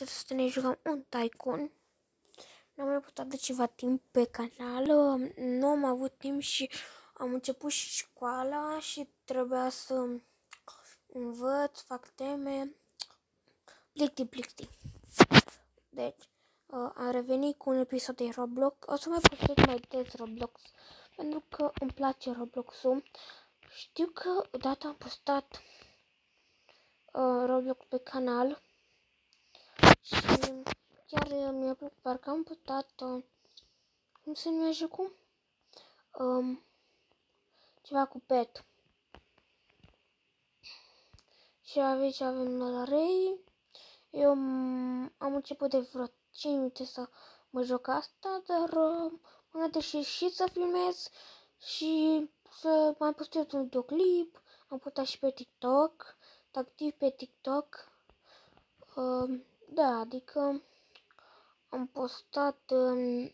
Să ne jucăm un Tycoon. Nu am mai putut de ceva timp pe canal. Nu am avut timp și am început și școala și trebuia să învăț, fac teme. Plicti. Deci, am revenit cu un episod de Roblox. O să mai postez mai des Roblox, pentru că îmi place Roblox-ul. Știu că odată am postat Roblox pe canal și chiar mi-a plăcut, parcă am postat, cum se numește acum? Ceva cu pet. Și aici avem Nolărei. Eu am început de vreo 5 minute să mă joc asta, dar m-am dat și să filmez și să mai postez un videoclip. Am postat și pe TikTok, activ pe TikTok. Da, adică am postat,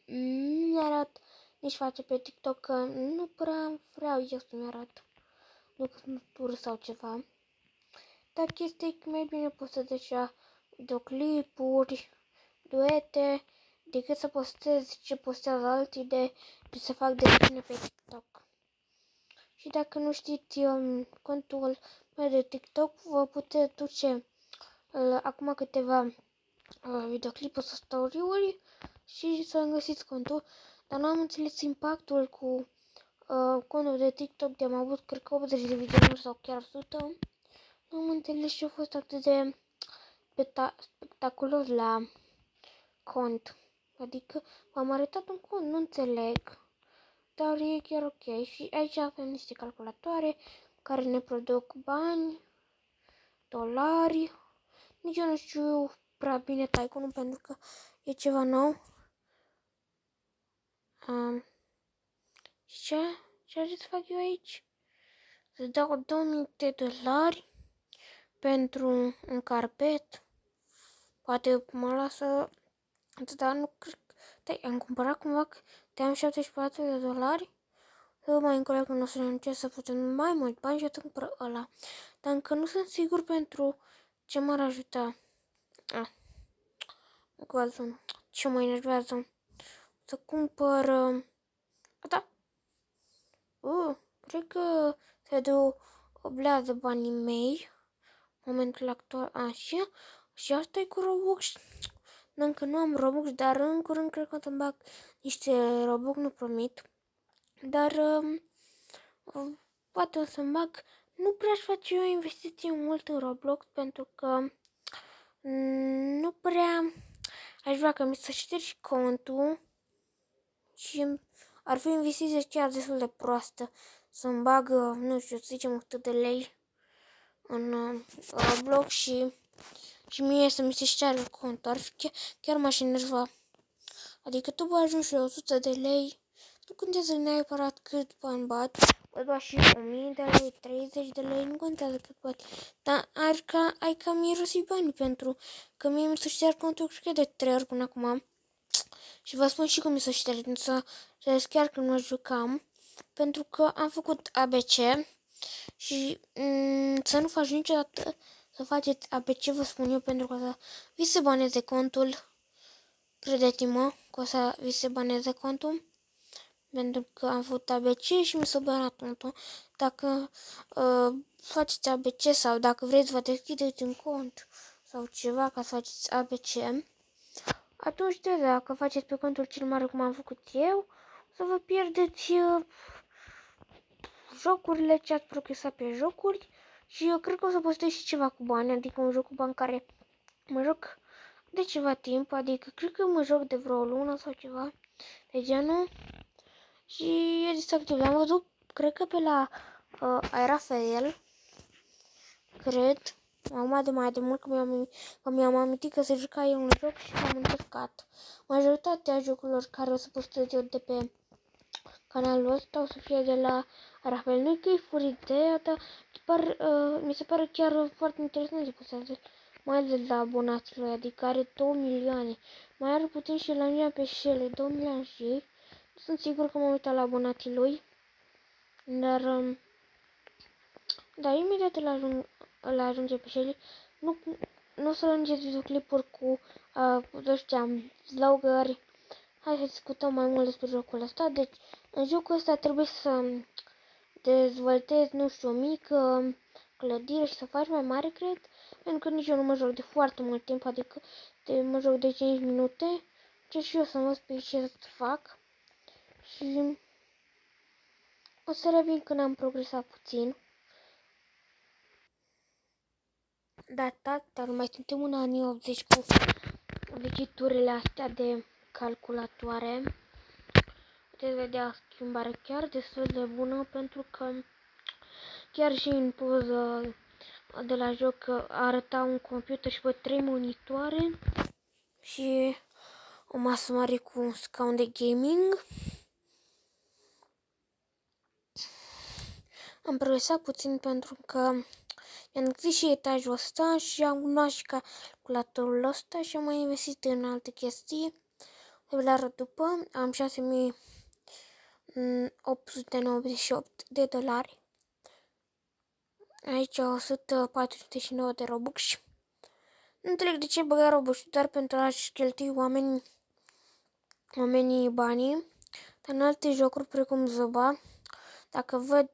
nu arăt nici face pe TikTok, că nu prea vreau eu să-mi arăt. Nu că sunt tură sau ceva. Dar chestia e că mai bine postez așa videoclipuri, duete, decât să postez ce postează alții de să fac desene pe TikTok. Și dacă nu știți contul meu de TikTok, vă puteți duce acum câteva videoclipuri sau story-uri și să găsiți contul. Dar nu am înțeles impactul cu contul de TikTok de am avut, cred că 80 de videouri sau chiar 100. Nu am înțeles și a fost atât de spectaculos la cont. Adică v-am arătat un cont, nu înțeleg. Dar e chiar ok. Și aici avem niște calculatoare care ne produc bani, dolari. Nici eu nu știu prea bine Tycoon pentru că e ceva nou. Și ce ar să fac eu aici? Să dau 2000 de dolari pentru un carpet. Poate mă lasă, dar nu cred. Da, am cumpărat cumva că te-am 74 de dolari. Să mai încolo că nu o să încerc să putem mai mult bani și atunci cumpăr ăla. Dar încă nu sunt sigur pentru ce m-ar ajuta. Cu altul. Ce mă enervează? Să cumpăr... Da. Cred că se dublează banii mei. Momentul actual. Așa. Și asta e cu Robux. Încă nu am Robux, dar în curând cred că o să-mi bag niște Robux, nu promit. Dar poate o să-mi bag. Nu prea aș face o investiție mult în Roblox, pentru că nu prea aș vrea că mi să ștergi contul și ar fi o investiție chiar destul de proastă. Să-mi bag, nu știu, să zicem 100 de lei în Roblox și mie să mi se șteargă contul. Ar fi chiar m-aș enerva. Adică tu bagi ajungi la 100 de lei, nu contează neapărat cât bani bat, poți lua și 1000 de lei, 30 de lei, nu contează cât bani. Dar ai cam irosit bani pentru că mie mi se șterg contul, cred că de 3 ori până acum. Și vă spun și cum mi se șterg, să chiar când mă jucam, pentru că am făcut ABC și să nu faci niciodată să faceți ABC, vă spun eu, pentru că să vi se baneze contul. Credeți-mă că o să vi se baneze contul, pentru că am făcut ABC și mi s-a banat contul. Dacă faceți ABC sau dacă vreți vă deschideți un cont sau ceva ca să faceți ABC, atunci dacă faceți pe contul cel mare cum am făcut eu, să vă pierdeți jocurile ce ați progresat pe jocuri și eu cred că o să postez și ceva cu bani, adică un joc cu bani care mă joc de ceva timp, adică cred că mă joc de vreo lună sau ceva de genul și e distractiv. Am văzut, cred că pe la Rafael, cred, mai de mult că mi-am amintit că se juca eu un joc și m-am încercat. Majoritatea jocurilor care o să postez eu de pe canalul ăsta o să fie de la Rafael. Nu că e fără ideea, dar mi se pare chiar foarte interesant să postează, mai ales la abonații lui, adică are 2 milioane. Mai are puțin și la mine pe șele, 2 milioane și ei. Nu sunt sigur că m-am uitat la abonații lui, dar da, imediat îl ajunge pe șele. nu să lungeți videoclipuri cu, vlogări. Hai să discutăm mai mult despre jocul ăsta. Deci, în jocul ăsta trebuie să dezvoltezi, nu știu, o mică clădire și să faci mai mare, cred. Pentru că nici eu nu mă joc de foarte mult timp, adică mă joc de 5 minute. Ce și eu să învăț pe ce să fac. Și o să revin când am progresat puțin. Dar mai suntem în anii 80 cu vechiturile astea de calculatoare. Puteți vedea schimbarea chiar destul de bună, pentru că chiar și în poză de la joc arăta un computer și pe 3 monitoare și o masă mare cu un scaun de gaming. Am progresat puțin pentru că mi-am găsit și etajul ăsta și am luat și calculatorul ăsta și am mai investit în alte chestii. Le arăt după. Am 6898 de dolari. Aici 149 de Robux. Nu înțeleg de ce băga Robux, doar pentru a-și cheltui oamenii banii. Dar în alte jocuri precum Zoba, dacă văd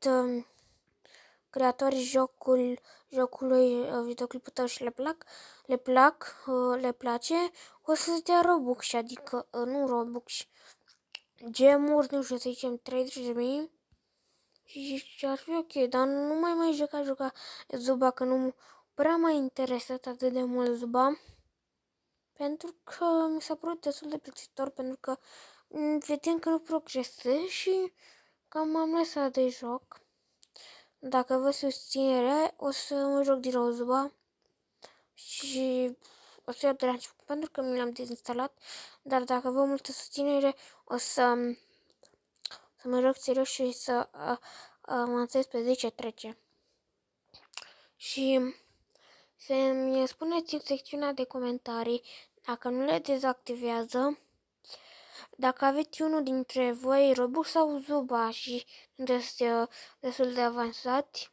creatorii jocului videoclipul tău și le place, o să-ți dea Robux, adică nu Robux, gemuri, nu știu, să zicem 30.000 și ar fi ok, dar nu mai juca Zuba, că nu prea m-a interesat atât de mult Zuba, pentru că mi s-a părut destul de plictisitor, pentru că vedem că nu progresez și cam am lăsat de joc. Dacă vă susținere, o să mă joc din nou Zuba și o să iau de la început, pentru că mi l-am dezinstalat, dar dacă vă multă susținere, o să mă joc serios și să avansez pe zi ce trece. Și să-mi spuneți în secțiunea de comentarii, dacă nu le dezactivează, dacă aveți unul dintre voi Robux sau Zuba și sunteți destul de avansați,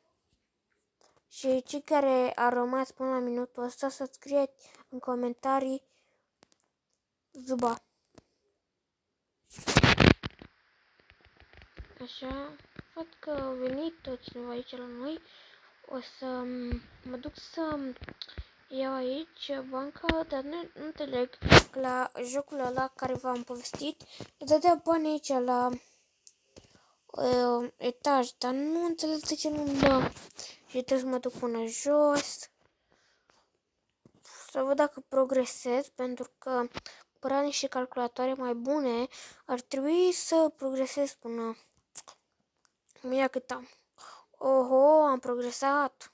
și cei care au rămas până la minutul ăsta să scrieți în comentarii Zuba. Așa, văd că a venit tot cineva aici la noi. O să mă duc să iau aici banca, dar nu înțeleg că la jocul ăla care v-am povestit, îți dădea bani aici la etaj, dar nu înțeleg de ce nu-mi dă. Și trebuie să mă duc până jos să văd dacă progresez, pentru că cumpăra niște calculatoare mai bune, ar trebui să progresez până mie cât am. Oho, am progresat.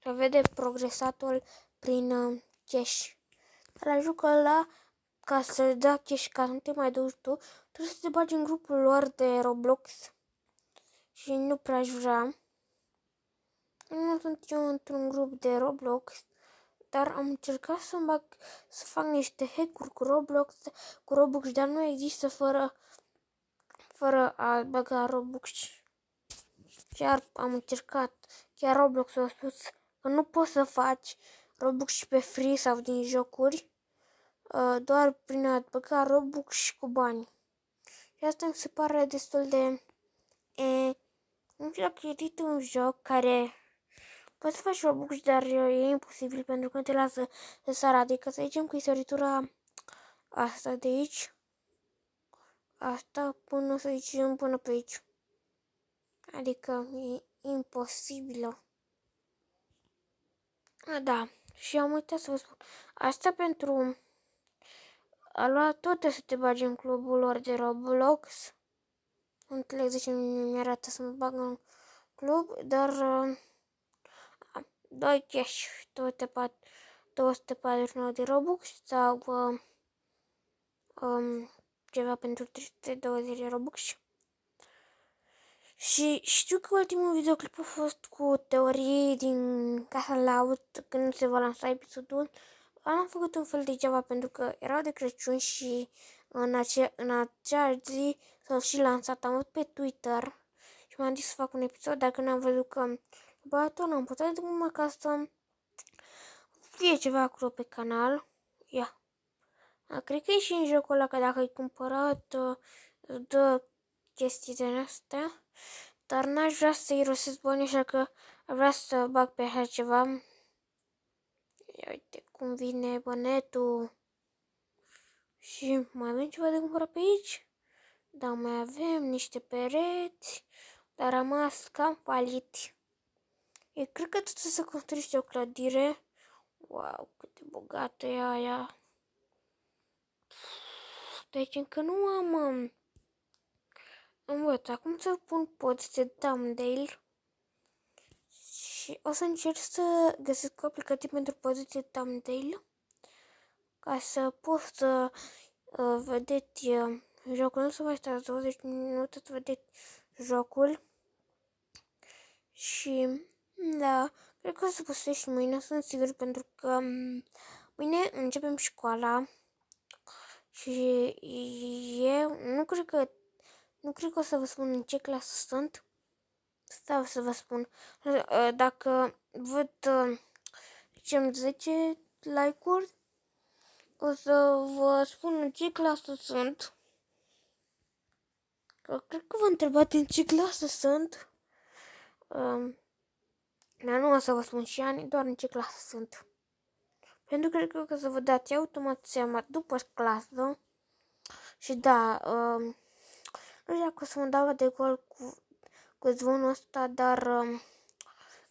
Se vede progresatul prin cash. La jocul ăla, ca să dea cash, ca să nu te mai duci tu, trebuie să te bagi în grupul lor de Roblox. Și nu prea aș vrea. Nu sunt eu într-un grup de Roblox, dar am încercat să fac niște hack-uri cu Robux, dar nu există fără a băga Robux. Chiar am încercat, chiar Roblox a spus că nu poți să faci Robux și pe free sau din jocuri, doar prin a băga Robux și cu bani. Și asta mi se pare destul de... nu știu dacă e un joc care poți să faci Robux, dar e imposibil pentru că nu te lasă să sară. Adică să zicem că e săritura asta de aici, asta până să zicem până pe aici. Adică e imposibilă. Da, și am uitat să vă spun. Asta pentru a lua tot să te bagi în clubul lor de Roblox. Nu înțeleg de ce mi-arată să mă bag în club, dar 2 cash, 249 de Robux sau ceva pentru 320 de Robux. Și știu că ultimul videoclip a fost cu teorii din Casa Laut când se va lansa episodul. Am făcut un fel de ceva pentru că erau de Crăciun și în acea zi s-au și lansat. Am văzut pe Twitter și m-am zis să fac un episod, dar când am văzut că băiatul n-am putut de mult ca să fie ceva acolo pe canal. Ia. Cred că e și în jocul ăla, că dacă ai cumpărat, dă chestii de astea. Dar n-aș vrea să irosesc bani, așa că vreau să bag pe așa ceva. Ia uite cum vine bănetul. Și mai avem ceva de cumpărat pe aici? Da, mai avem niște pereți, dar a rămas cam paliți. Eu cred că tot să construiește o clădire. Wow, cât de bogată e aia. Deci încă nu am învăț acum să pun post de thumbnail. Și o să încerc să găsesc o aplicație pentru post de thumbnail. Ca să pot să vedeți jocul. Nu să mai stați 20 minute să vedeți jocul. Și da, cred că o să postez și mâine, sunt sigur, pentru că mâine începem școala. Și eu nu cred că o să vă spun în ce clasă sunt. Stau să vă spun. Dacă văd 10 like-uri, o să vă spun în ce clasă sunt. Cred că vă întrebați în ce clasă sunt. Dar nu o să vă spun și ani, doar în ce clasă sunt. Pentru că cred că o să vă dați automat seama după clasă. Și da, nu știu dacă o să mă dau de gol cu zvonul ăsta, dar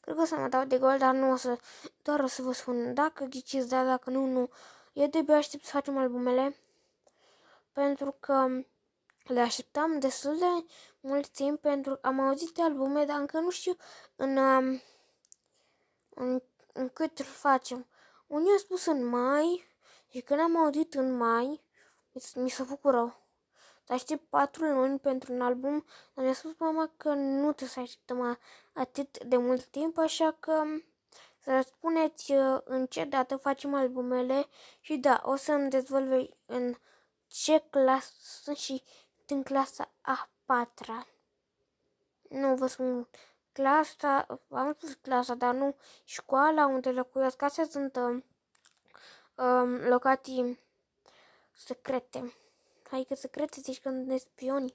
cred că o să mă dau de gol, dar nu o să, doar o să vă spun dacă ghiciți, da, dacă nu, nu. Eu de-abia aștept să facem albumele, pentru că le așteptam destul de mult timp, pentru că am auzit de albume, dar încă nu știu în cât îl facem. Unii au spus în mai și când am auzit în mai, mi s-a făcut rău. Să aștept 4 luni pentru un album, dar mi-a spus mama că nu trebuie să așteptăm atât de mult timp, așa că să spuneți în ce dată facem albumele și da, o să îmi dezvălui în ce clasă sunt și în clasa a 4-a. Nu vă spun clasa, am spus clasa, dar nu școala unde locuiesc. Astea sunt locații secrete. Adică secrete, zici că ne spioni.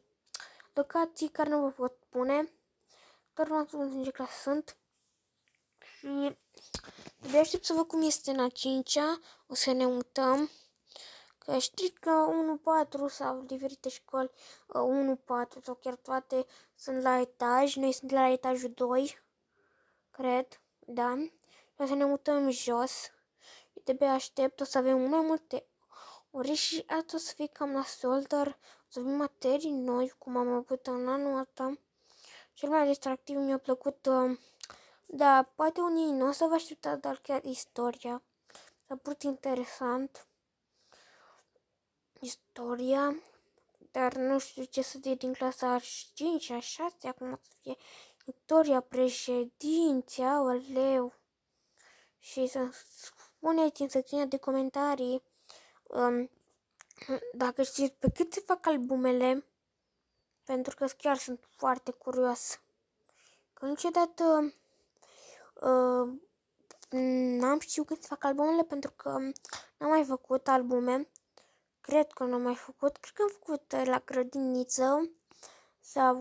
Locații care nu vă pot spune. Doar nu am spus în ce clasă sunt. Și de aștept să văd cum este în a 5-a. O să ne mutăm. Că știți că 1-4 sau diferite școli 1-4 sau chiar toate sunt la etaj. Noi suntem la etajul 2. Cred. Da. O să ne mutăm jos. De-abia aștept. O să avem mai multe ore și asta o să fie cam nasol, dar o să avem materii noi, cum am avut în anul ăsta. Cel mai distractiv mi-a plăcut, da, poate unii nu o să vă așteptați, dar chiar istoria. S-a părut interesant. Istoria, dar nu știu ce să fie din clasa 5 a 6, acum o să fie istoria președinții, aoleu. Și să spuneți în secțiunea de comentarii dacă știți pe cât se fac albumele, pentru că chiar sunt foarte curios. Că niciodată n-am știut cât se fac albumele, pentru că n-am mai făcut albume. Cred că n-am mai făcut. Cred că am făcut la grădiniță. Sau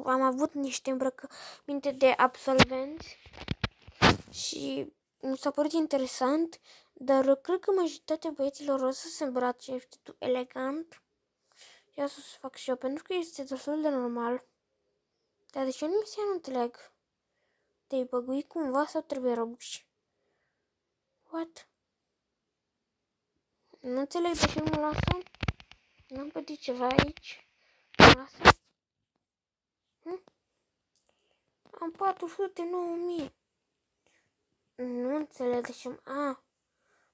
am avut niște îmbrăcăminte de absolvenți. Și mi s-a părut interesant. Dar cred că majoritatea băieților o să se îmbrace elegant. Și asta o să fac și eu, pentru că este destul de normal. Dar de ce nu nu înțeleg? Te-ai băguit cumva sau trebuie robuși? What? Nu înțeleg de ce nu mă lasă. N-am pătit ceva aici. Mă lasă? Am 409.000. Nu înțeleg de ce...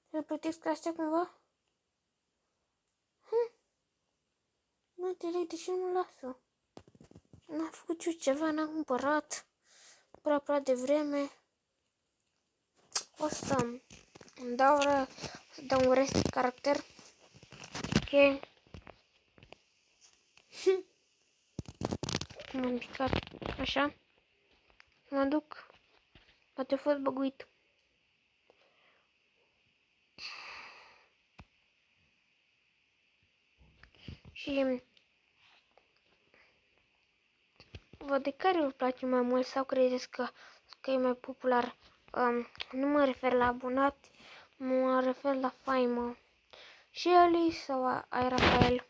Trebuie plătesc astea cumva? Nu înțeleg de ce nu mă lasă. N-am făcut eu ceva, n-am cumpărat prea devreme. O să îmi dau un rest de caracter. Ok. M-am picat așa. Mă duc. Poate a fost băguit. Și văd de care vă place mai mult sau credeți că e mai popular. Nu mă refer la abonați, mă refer la faimă. Shelly sau Ai Rafael.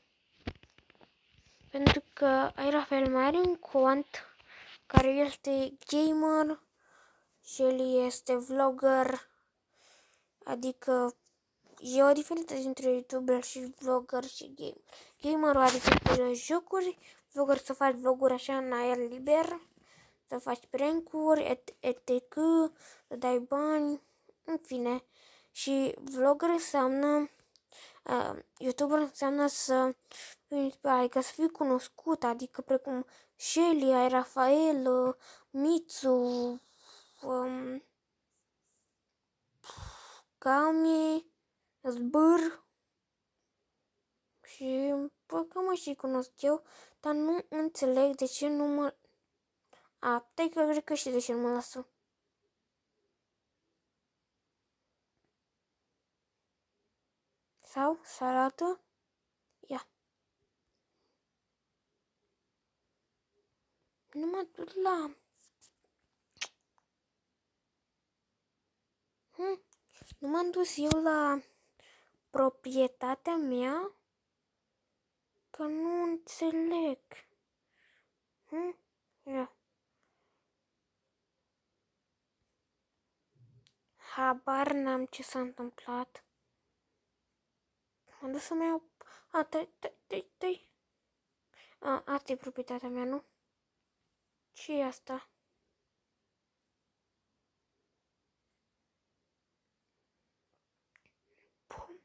Pentru că Ai Rafael mai are un cont care este gamer, Shelly este vlogger, adică e o diferență dintre youtuber și vlogger și gamer. Gamerul adică jocuri, vlogger să faci vloguri așa în aer liber, să faci prank-uri, etc., să dai bani, în fine. Și vlogger înseamnă, youtuber înseamnă adică să fii cunoscut, adică precum Shelly, Ai Rafael, Mitsu, Cami, Zbâr și cam așa cunosc eu, dar nu înțeleg de ce nu mă... Stai că cred că știi de ce nu mă lasă. Sau salată? Ia. Nu mă duc la... Nu m-am dus eu la proprietatea mea? Că nu înțeleg. Ia. Habar n-am ce s-a întâmplat. M-am dus să-mi iau... Tăi. Asta e proprietatea mea, nu? Ce e asta? Pum.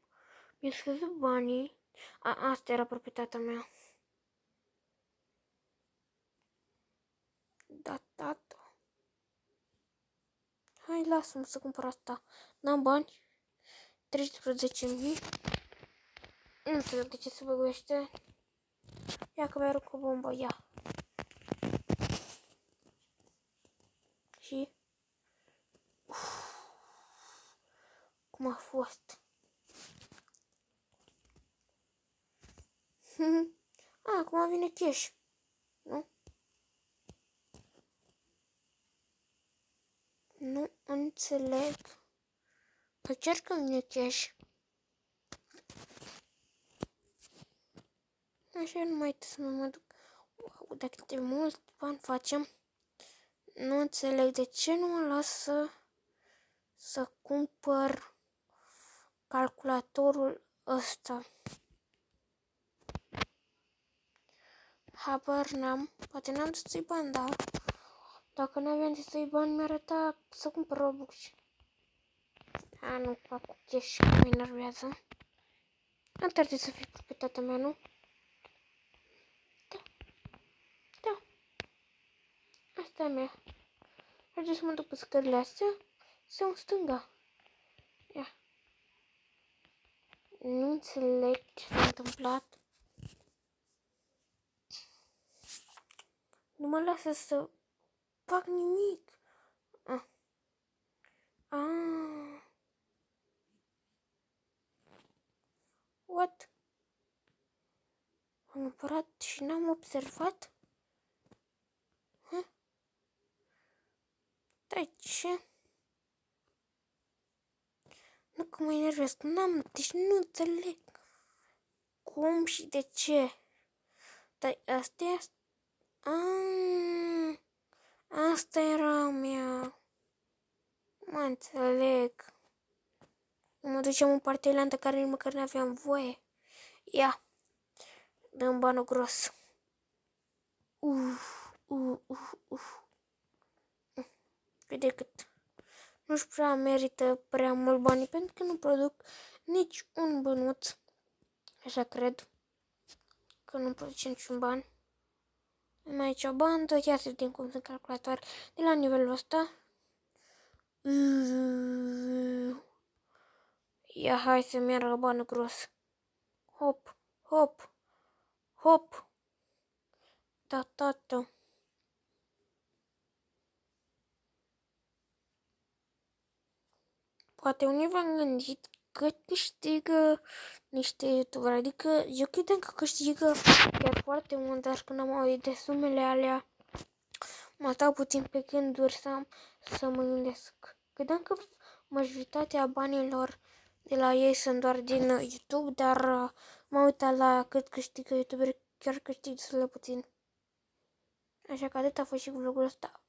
Mi-a scăzut banii. Asta era proprietatea mea. Da, tata. Hai, lasă-mă să cumpăr asta. N-am bani. 13.000. Nu știu de ce se băguiește. Ia că mi-a rupt o bombă, ia. Și... Cum a fost? Acum vine cash. Nu? Nu înțeleg. Păi cer că vine cash. Așa nu mai trebuie să mă duc. Wow, dacă de mult bani facem. Nu înțeleg de ce nu mă lasă să cumpăr calculatorul ăsta. Habar n-am. Poate n-am destui bani, dar dacă n-aveam destui bani, mi-arăta să cumpăr Robux. Nu fac cu cash, că mă enervează. Nu trebuie să fie proprietatea mea, nu? Da. Asta e mea. Haideți să mă duc pe scările astea sau în stânga. Ia. Nu înțeleg ce s-a întâmplat. Nu mă lasă să fac nimic. What? Am cumpărat și n-am observat? Dai ce? Nu că mă enervesc, deci nu înțeleg cum și de ce. Dar astea... Asta era mea. Mă înțeleg. Mă duceam în partelantă care nici măcar n-aveam voie. Ia. Dăm banul gros. Cât de cât. Nu-și prea merită prea mult bani pentru că nu produc nici un bănuț. Așa cred. Că nu produce niciun ban. Mai aici o bandă. Ia să vedem cum sunt calculatoare de la nivelul ăsta. Ia, hai să meargă banul gros. Hop, hop, hop. Da, tată. Poate unii v-am gândit cât câștigă niște youtuberi. Adică eu credem că câștigă chiar foarte mult, dar când am auzit de sumele alea, mă stau puțin pe gânduri să mă gândesc. Credeam că majoritatea banilor de la ei sunt doar din YouTube, dar m-am uitat la cât câștigă youtuberi, chiar câștig destul de puțin. Așa că atât a fost și vlogul ăsta.